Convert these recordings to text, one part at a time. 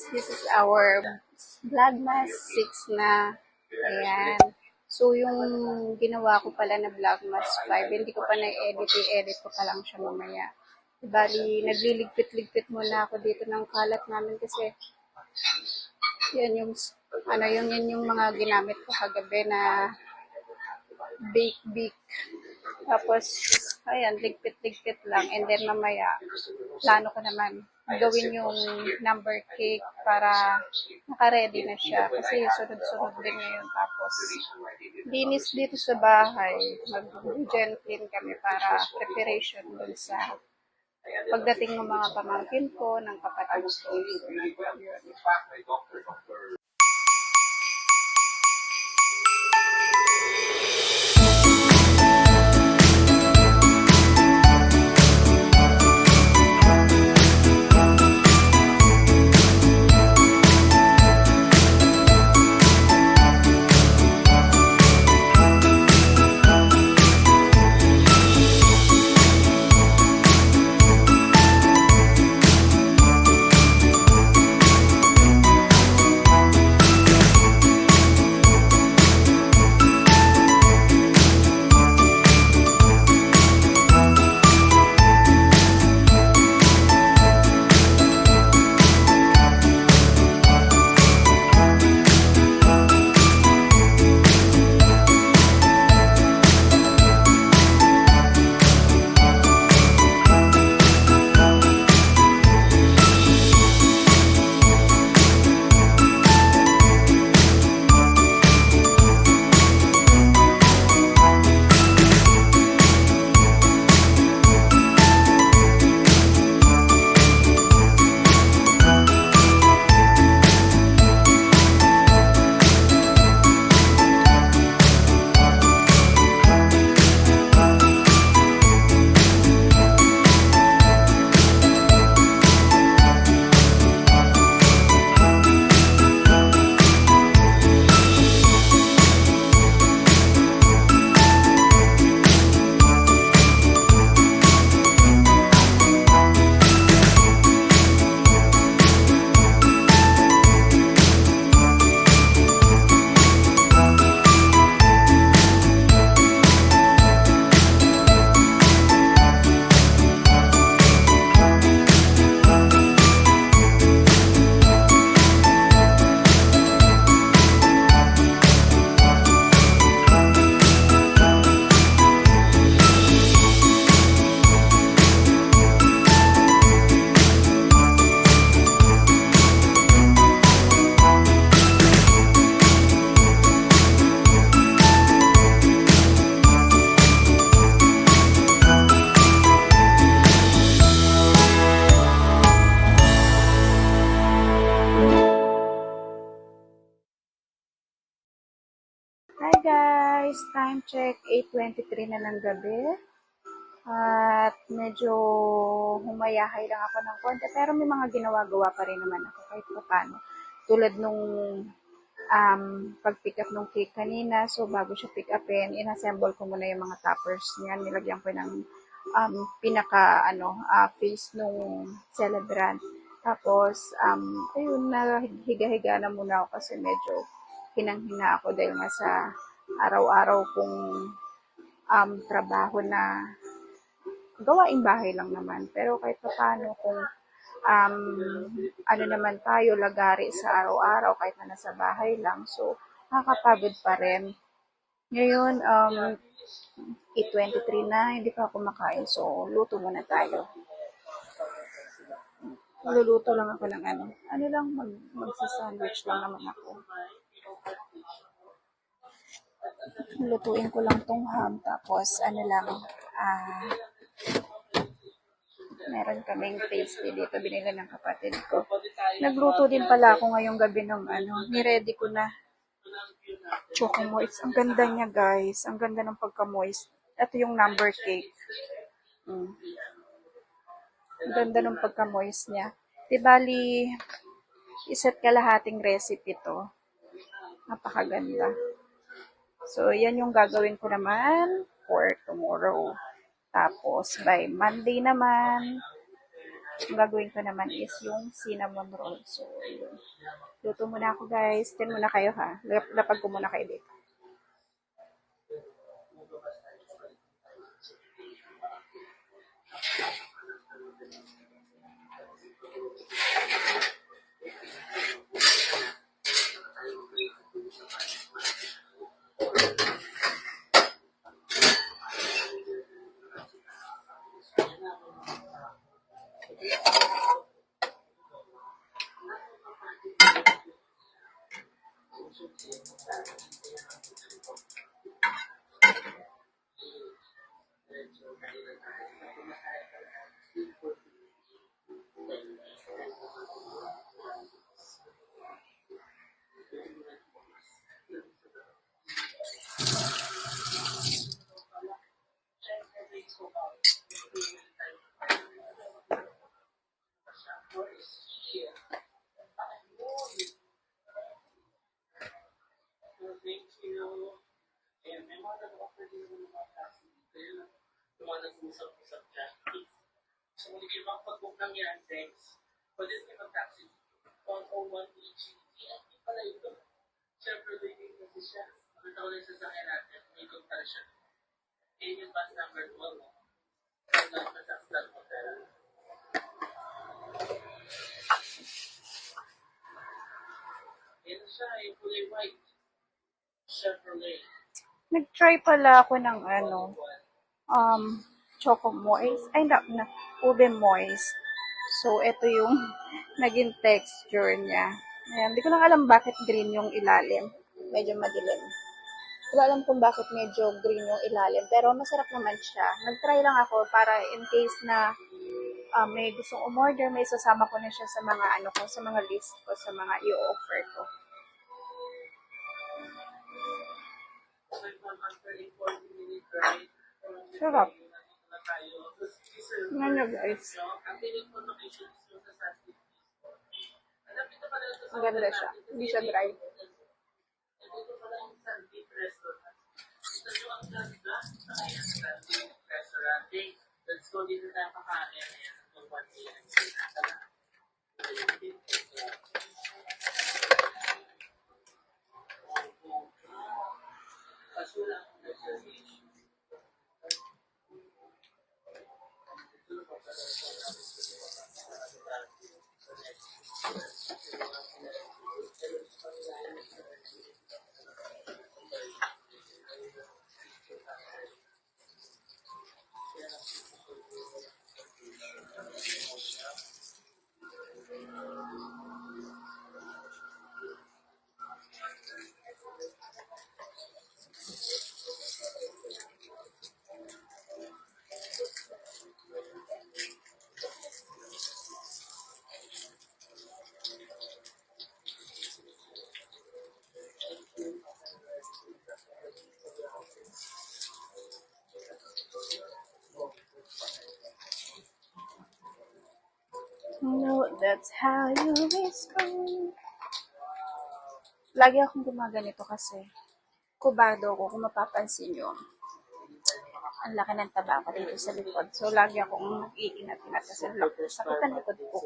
This is our Vlogmas 6 na. Ayan. So, yung ginawa ko pala na Vlogmas 5, hindi ko pa na-edit. I-edit ko pa lang siya mamaya. Bali, nagliligpit-ligpit muna ako dito ng kalat namin kasi yan yung, yan yung mga ginamit ko kagabi na bake. Tapos, ayan, ligpit-ligpit lang. And then, mamaya, plano ko naman gawin yung number cake para naka-ready na siya. Kasi sunod-sunod din ngayon. Tapos, linis dito sa bahay. Mag-gen clean kami para preparation dun sa pagdating ng mga pamangkin ko, ng kapatid ko. Yun. Hi guys! Time check, 8:23 na ng gabi. At medyo humayahay lang ako ng konti. Pero may mga ginawa-gawa pa rin naman ako kahit pa paano. Tulad nung pag-pick up ng cake kanina. So bago siya pick upin, inassemble ko muna yung mga toppers niyan. Nilagyan ko ng face nung celebrant. Tapos, ayun, higa-higa na muna ako kasi medyo hinang-hina ako dahil nga sa araw-araw kong trabaho na gawaing bahay lang naman. Pero kahit pa paano kung naman tayo, lagari sa araw-araw kahit na nasa bahay lang. So, nakakapagod pa rin. Ngayon, 8:23 na, hindi pa ako makain. So, luto muna tayo. Luluto lang ako ng magsa-sandwich lang naman ako. Lutuin ko lang tong ham, tapos meron kaming tasty dito, binili ng kapatid ko. Nagluto din pala ako ngayong gabi ng ni-ready ko na choco moist. Ang ganda niya guys, ang ganda ng pagka-moist. Ito yung number cake. Ang ganda ng pagka-moist niya. Di bali, isa't kalahating recipe to. Napakaganda. So, yan yung gagawin ko naman for tomorrow. Tapos, by Monday naman, Ang gagawin ko naman is yung cinnamon roll. So, yun. Luto muna ako guys. Then muna kayo ha. Lapag ko muna kayo dito. Nag-try pala ako ng um, choco moist. Ay, ube moist. So, ito yung naging texture niya. Ayan, hindi ko lang alam bakit green yung ilalim. Medyo madilim. Wala alam kung bakit medyo green yung ilalim. Pero masarap naman siya. Nag-try lang ako para in case na may gustong umorder, may sasama ko na siya sa mga ano ko, sa mga list ko, sa mga i-offer ko. Sarap. Ano guys? Maganda siya. Hindi siya dry. No, that's how you respond. Lagi akong gumaganito kasi kubado ko kung mapapansin nyo. Ang laki ng taba ko dito sa likod. So, lagi akong nag-iinat-inat kasi sakit ang likod ko.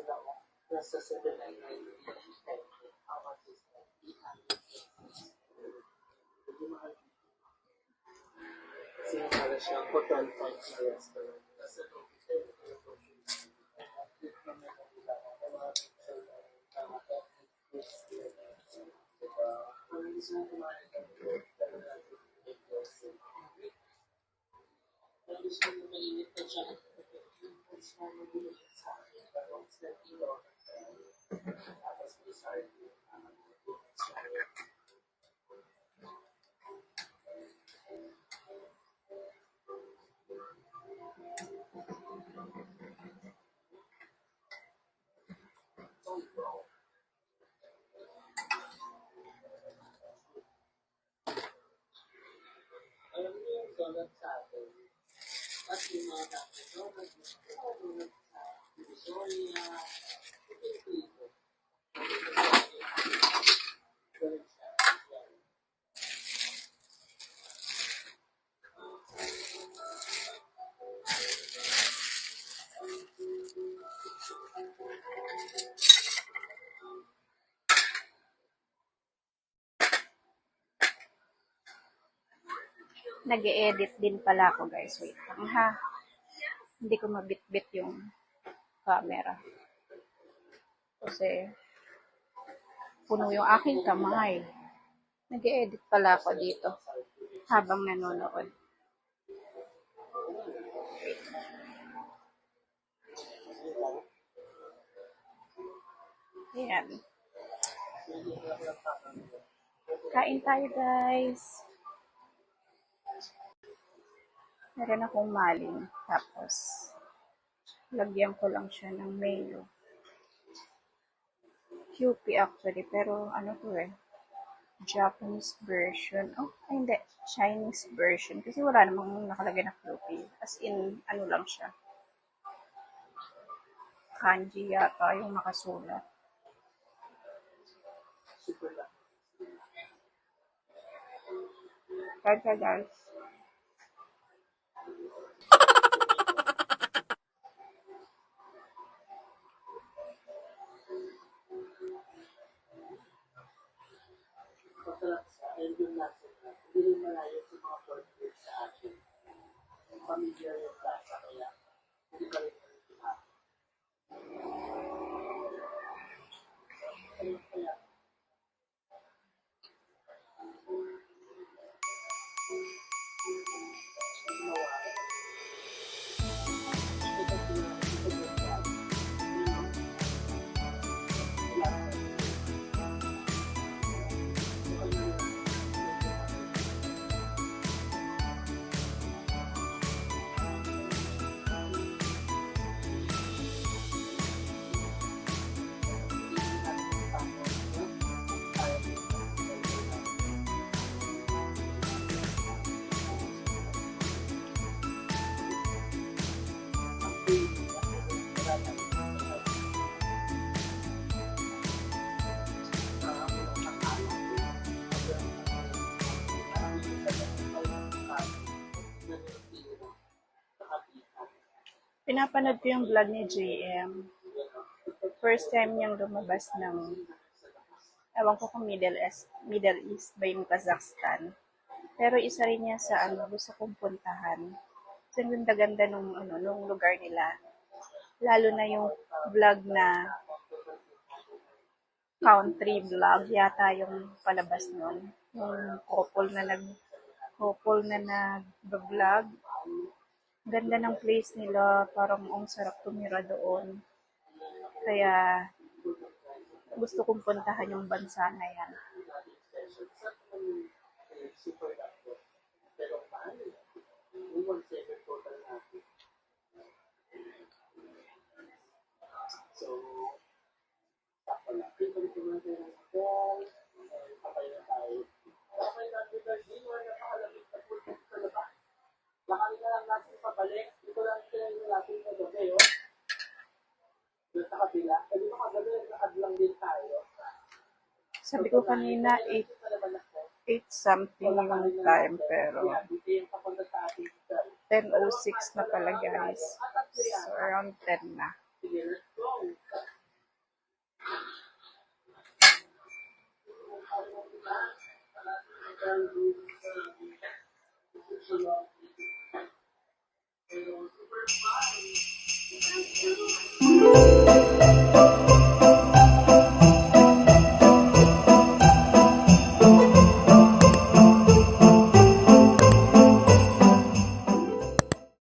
Nag-e-edit din pala ako guys. Wait lang ha. Hindi ko mabitbit yung camera. Kasi puno yung aking kamay. Nag-e-edit pala ako dito habang nanonood. Ayan. Kain tayo guys. Meron akong maling. Tapos, lagyan ko lang siya ng mayo. QP actually, pero ano to eh. Japanese version. Oh, ay, hindi. Chinese version. Kasi wala namang nakalagay na QP. As in, ano lang siya. Kanji yata yung nakasulat. Kaya guys. Pinapanood ko yung vlog ni JM. First time niyang lumabas ng, ewan ko kung Middle East ba yung Kazakhstan. Pero isa rin niya sa ano, gusto kong puntahan. Ang ganda-ganda nung lugar nila. Lalo na yung vlog na country vlog yata yung palabas nun. Yung couple na nag-vlog. Ganda ng place nila, parang ang sarap tumira doon. Kaya gusto kong puntahan yung bansa na yan. Sabi ko kanina 8 something yung time pero 10:06 na pala guys. So around 10 na.